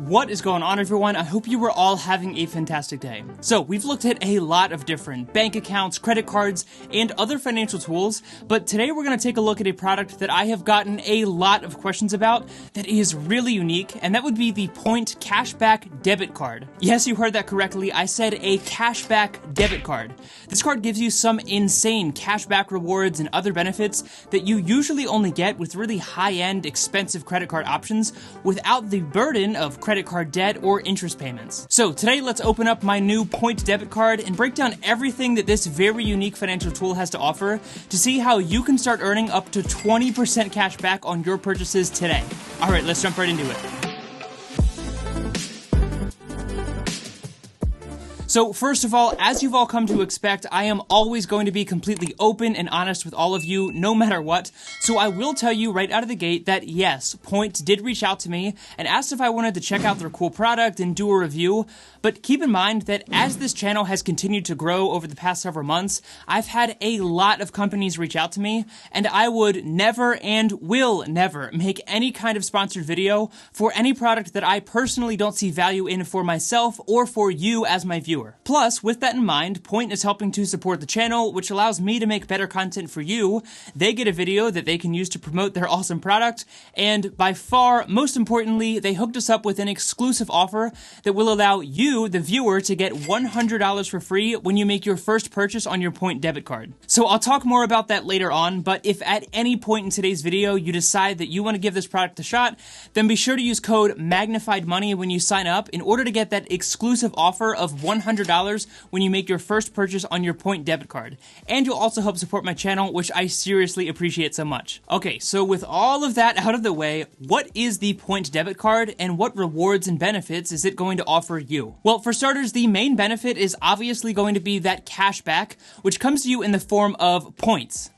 What is going on, everyone? I hope you were all having a fantastic day. So we've looked at a lot of different bank accounts, credit cards, and other financial tools, but today we're going to take a look at a product that I have gotten a lot of questions about that is really unique, and that would be the Point Cashback Debit Card. Yes, you heard that correctly. I said a cashback debit card. This card gives you some insane cashback rewards and other benefits that you usually only get with really high-end, expensive credit card options without the burden of credit card debt or interest payments. So today, let's open up my new Point debit card and break down everything that this very unique financial tool has to offer to see how you can start earning up to 20% cash back on your purchases today. All right, let's jump right into it. So first of all, as you've all come to expect, I am always going to be completely open and honest with all of you, no matter what. So I will tell you right out of the gate that yes, Point did reach out to me and asked if I wanted to check out their cool product and do a review. But keep in mind that as this channel has continued to grow over the past several months, I've had a lot of companies reach out to me, and I would never and will never make any kind of sponsored video for any product that I personally don't see value in for myself or for you as my viewer. Plus, with that in mind, Point is helping to support the channel, which allows me to make better content for you. They get a video that they can use to promote their awesome product, and by far, most importantly, they hooked us up with an exclusive offer that will allow you, the viewer, to get $100 for free when you make your first purchase on your Point debit card. So I'll talk more about that later on, but if at any point in today's video you decide that you want to give this product a shot, then be sure to use code MagnifiedMoney when you sign up in order to get that exclusive offer of $100 when you make your first purchase on your Point debit card. And you'll also help support my channel, which I seriously appreciate so much. Okay, so with all of that out of the way, what is the Point debit card and what rewards and benefits is it going to offer you? Well, for starters, the main benefit is obviously going to be that cash back, which comes to you in the form of points.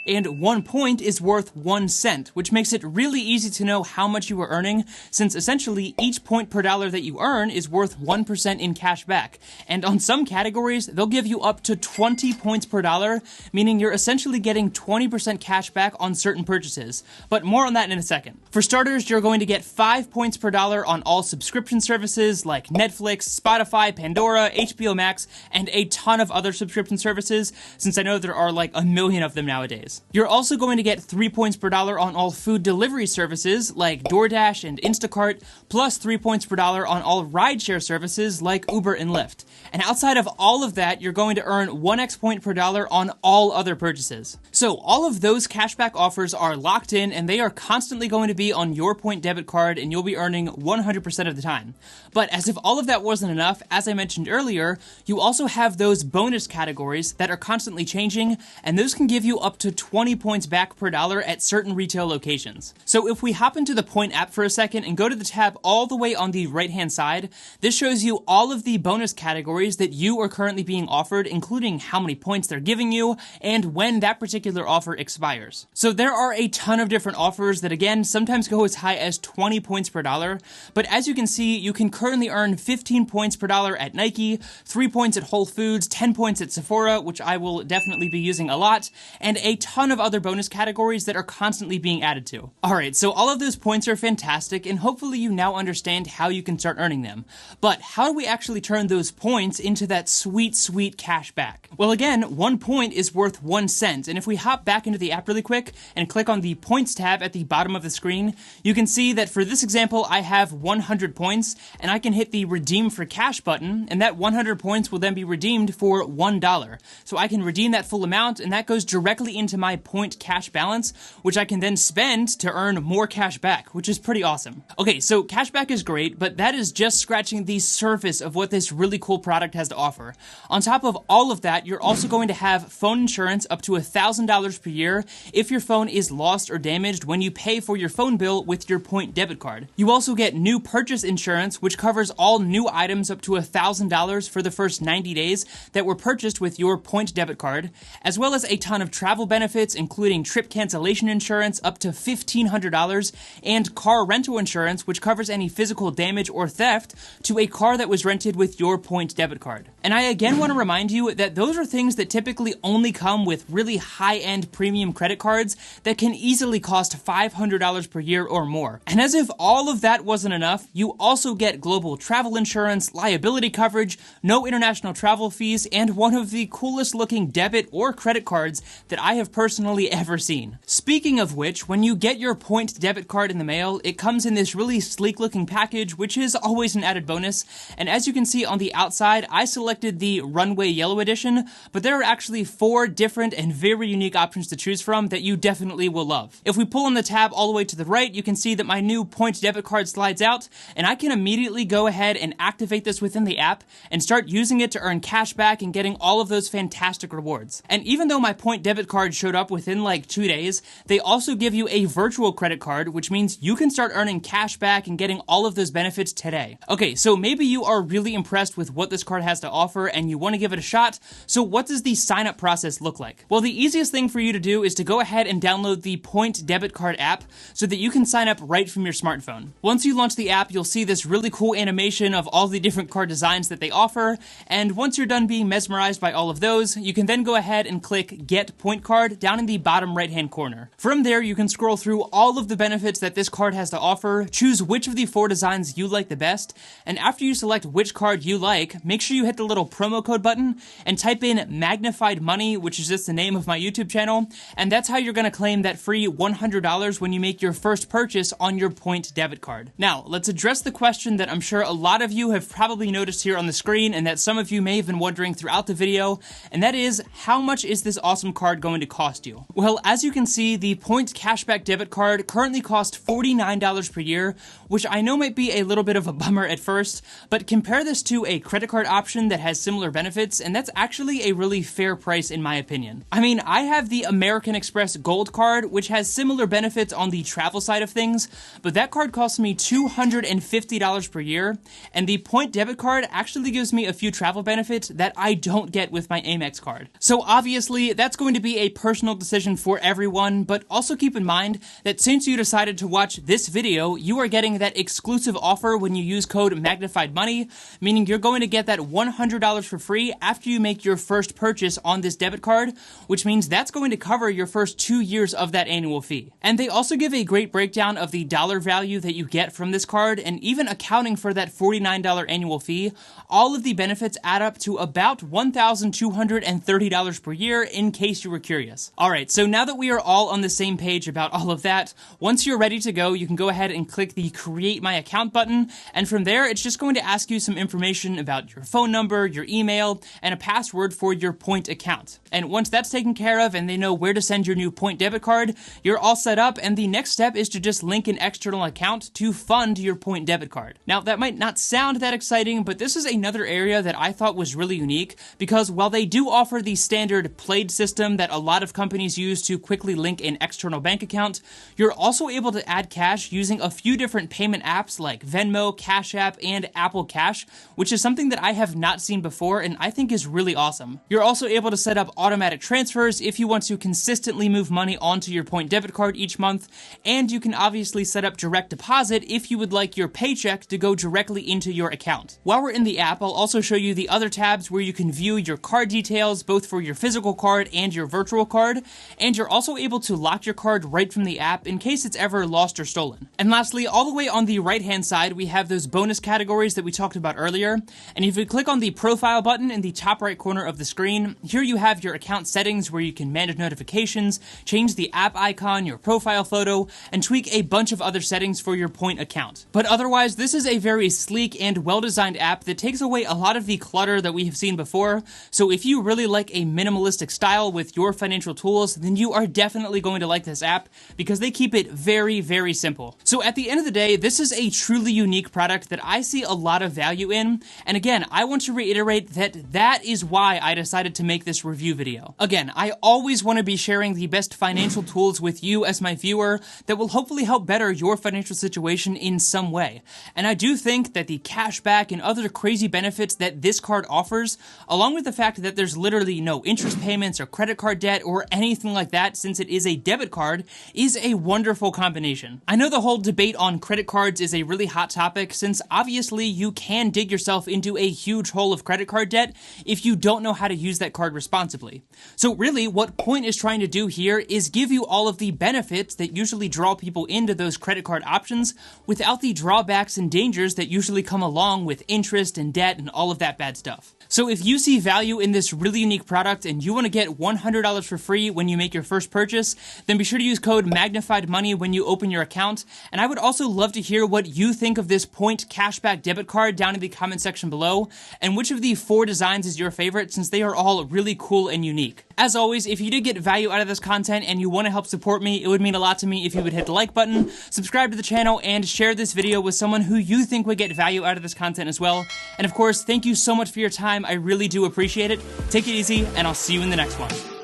And 1 point is worth 1 cent, which makes it really easy to know how much you are earning, since essentially each point per dollar that you earn is worth 1% in cash back. And on some categories, they'll give you up to 20 points per dollar, meaning you're essentially getting 20% cash back on certain purchases. But more on that in a second. For starters, you're going to get 5 points per dollar on all subscription services like Netflix, Spotify, Pandora, HBO Max, and a ton of other subscription services, since I know there are like a million of them nowadays. You're also going to get 3 points per dollar on all food delivery services like DoorDash and InstaCart, plus 3 points per dollar on all rideshare services like Uber and Lyft. And outside of all of that, you're going to earn 1x point per dollar on all other purchases. So all of those cashback offers are locked in, and they are constantly going to be on your Point debit card, and you'll be earning 100% of the time. But as if all of that wasn't enough, as I mentioned earlier, you also have those bonus categories that are constantly changing, and those can give you up to 20 points back per dollar at certain retail locations. So if we hop into the Point app for a second and go to the tab all the way on the right-hand side, this shows you all of the bonus categories that you are currently being offered, including how many points they're giving you and when that particular offer expires. So there are a ton of different offers that, again, sometimes go as high as 20 points per dollar, but as you can see, you can currently earn 15 points per dollar at Nike, 3 points at Whole Foods, 10 points at Sephora, which I will definitely be using a lot, and a ton of other bonus categories that are constantly being added to. Alright, so all of those points are fantastic, and hopefully you now understand how you can start earning them. But how do we actually turn those points into that sweet, sweet cash back? Well, again, 1 point is worth 1 cent, and if we hop back into the app really quick and click on the Points tab at the bottom of the screen, you can see that for this example, I have 100 points, and I can hit the Redeem for Cash button, and that 100 points will then be redeemed for $1. So I can redeem that full amount, and that goes directly into my Point cash balance, which I can then spend to earn more cash back, which is pretty awesome. Okay, so cashback is great, but that is just scratching the surface of what this really cool product has to offer. On top of all of that, you're also going to have phone insurance up to $1,000 per year if your phone is lost or damaged when you pay for your phone bill with your Point debit card. You also get new purchase insurance, which covers all new items up to $1,000 for the first 90 days that were purchased with your Point debit card, as well as a ton of travel benefits benefits, including trip cancellation insurance up to $1,500, and car rental insurance, which covers any physical damage or theft to a car that was rented with your point debit card. And I again want to remind you that those are things that typically only come with really high-end premium credit cards that can easily cost $500 per year or more. And as if all of that wasn't enough, you also get global travel insurance, liability coverage, no international travel fees, and one of the coolest looking debit or credit cards that I have personally ever seen. Speaking of which, when you get your point debit card in the mail, it comes in this really sleek looking package, which is always an added bonus. And as you can see on the outside, I selected the Runway Yellow Edition, but there are actually 4 different and very unique options to choose from that you definitely will love. If we pull on the tab all the way to the right, you can see that my new point debit card slides out, and I can immediately go ahead and activate this within the app and start using it to earn cash back and getting all of those fantastic rewards. And even though my point debit card showed up within like 2 days, they also give you a virtual credit card, which means you can start earning cash back and getting all of those benefits today. Okay, so maybe you are really impressed with what this card has to offer and you want to give it a shot. So what does the sign up process look like? Well, the easiest thing for you to do is to go ahead and download the Point Debit Card app so that you can sign up right from your smartphone. Once you launch the app, you'll see this really cool animation of all the different card designs that they offer, and once you're done being mesmerized by all of those, you can then go ahead and click Get Point Card down in the bottom right hand corner. From there, you can scroll through all of the benefits that this card has to offer, choose which of the 4 designs you like the best, and after you select which card you like, make sure you hit the little promo code button and type in Magnified Money, which is just the name of my YouTube channel, and that's how you're going to claim that free $100 when you make your first purchase on your Point debit card. Now, let's address the question that I'm sure a lot of you have probably noticed here on the screen and that some of you may have been wondering throughout the video, and that is, how much is this awesome card going to cost you? Well, as you can see, the Point Cashback Debit Card currently costs $49 per year, which I know might be a little bit of a bummer at first, but compare this to a credit card option that has similar benefits, and that's actually a really fair price in my opinion. I mean, I have the American Express Gold Card, which has similar benefits on the travel side of things, but that card costs me $250 per year, and the Point Debit Card actually gives me a few travel benefits that I don't get with my Amex card. So obviously, that's going to be a personal decision for everyone, but also keep in mind that since you decided to watch this video, you are getting that exclusive offer when you use code Magnified Money, meaning you're going to get that $100 for free after you make your first purchase on this debit card, which means that's going to cover your first 2 years of that annual fee. And they also give a great breakdown of the dollar value that you get from this card, and even accounting for that $49 annual fee, all of the benefits add up to about $1,230 per year, in case you were curious. Alright, so now that we are all on the same page about all of that, once you're ready to go, you can go ahead and click the Create My Account button, and from there, it's just going to ask you some information about your phone number, your email, and a password for your Point account. And once that's taken care of and they know where to send your new Point debit card, you're all set up, and the next step is to just link an external account to fund your Point debit card. Now, that might not sound that exciting, but this is another area that I thought was really unique, because while they do offer the standard Plaid system that a lot of companies use to quickly link an external bank account, you're also able to add cash using a few different payment apps like Venmo, Cash App, and Apple Cash, which is something that I have not seen before and I think is really awesome. You're also able to set up automatic transfers if you want to consistently move money onto your Point debit card each month, and you can obviously set up direct deposit if you would like your paycheck to go directly into your account. While we're in the app, I'll also show you the other tabs where you can view your card details, both for your physical card and your virtual card, and you're also able to lock your card right from the app in case it's ever lost or stolen. And lastly, all the way on the right hand side, we have those bonus categories that we talked about earlier, and if you click on the profile button in the top right corner of the screen, here you have your account settings where you can manage notifications, change the app icon, your profile photo, and tweak a bunch of other settings for your Point account. But otherwise, this is a very sleek and well-designed app that takes away a lot of the clutter that we have seen before, so if you really like a minimalistic style with your financial tools, then you are definitely going to like this app because they keep it very, very simple. So at the end of the day, this is a truly unique product that I see a lot of value in, and again, I want to reiterate that that is why I decided to make this review video. Again, I always want to be sharing the best financial tools with you as my viewer that will hopefully help better your financial situation in some way. And I do think that the cashback and other crazy benefits that this card offers, along with the fact that there's literally no interest payments or credit card debt or or anything like that, since it is a debit card, is a wonderful combination. I know the whole debate on credit cards is a really hot topic, since obviously you can dig yourself into a huge hole of credit card debt if you don't know how to use that card responsibly. So really, what Point is trying to do here is give you all of the benefits that usually draw people into those credit card options without the drawbacks and dangers that usually come along with interest and debt and all of that bad stuff. So if you see value in this really unique product and you want to get $100 for free when you make your first purchase, then be sure to use code MagnifiedMoney when you open your account. And I would also love to hear what you think of this Point cashback debit card down in the comment section below, and which of the 4 designs is your favorite, since they are all really cool and unique. As always, if you did get value out of this content and you want to help support me, it would mean a lot to me if you would hit the like button, subscribe to the channel, and share this video with someone who you think would get value out of this content as well. And of course, thank you so much for your time. I really do appreciate it. Take it easy, and I'll see you in the next one.